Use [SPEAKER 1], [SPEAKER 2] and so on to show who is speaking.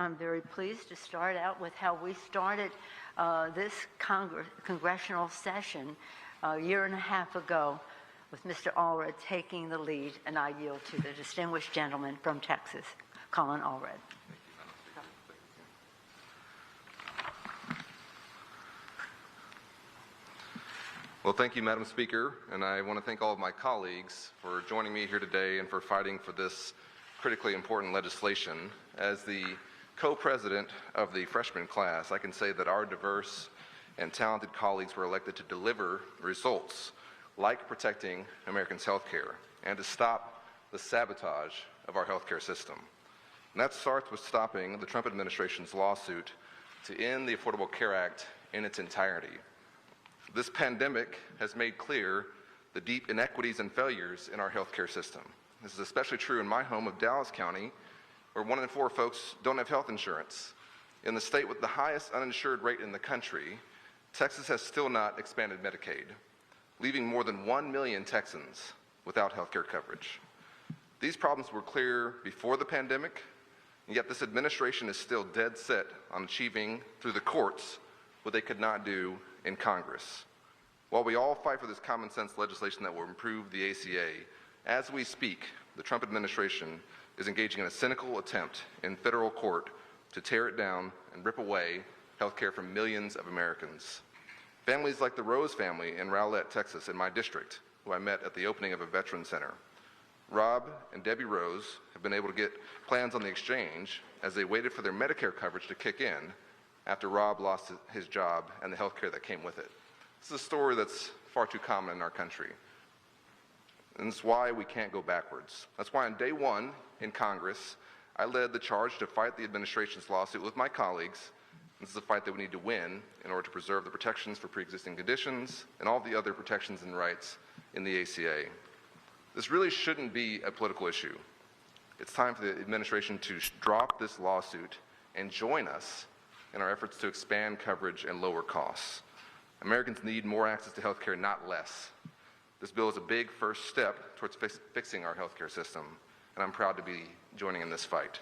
[SPEAKER 1] I'm very pleased to start out with how we started this congressional session a year and a half ago, with Mr. Allred taking the lead, and I yield to the distinguished gentleman from Texas, Colin Allred.
[SPEAKER 2] Well, thank you, Madam Speaker, and I want to thank all of my colleagues for joining me here today and for fighting for this critically important legislation. As the co-president of the freshman class, I can say that our diverse and talented colleagues were elected to deliver results like protecting Americans' health care and to stop the sabotage of our health care system. And that starts with stopping the Trump administration's lawsuit to end the Affordable Care Act in its entirety. This pandemic has made clear the deep inequities and failures in our health care system. This is especially true in my home of Dallas County, where 1 in 4 folks don't have health insurance. In the state with the highest uninsured rate in the country, Texas has still not expanded Medicaid, leaving more than 1 million Texans without health care coverage. These problems were clear before the pandemic, and yet this administration is still dead set on achieving through the courts what they could not do in Congress. While we all fight for this common sense legislation that will improve the ACA, as we speak, the Trump administration is engaging in a cynical attempt in federal court to tear it down and rip away health care from millions of Americans. Families like the Rose family in Rowlett, Texas, in my district, who I met at the opening of a veteran center. Rob and Debbie Rose have been able to get plans on the exchange as they waited for their Medicare coverage to kick in after Rob lost his job and the health care that came with it. This is a story that's far too common in our country. And it's why we can't go backwards. That's why on day one in Congress, I led the charge to fight the administration's lawsuit with my colleagues. This is a fight that we need to win in order to preserve the protections for pre-existing conditions and all the other protections and rights in the ACA. This really shouldn't be a political issue. It's time for the administration to drop this lawsuit and join us in our efforts to expand coverage and lower costs. Americans need more access to health care, not less. This bill is a big first step towards fixing our healthcare system, and I'm proud to be joining in this fight.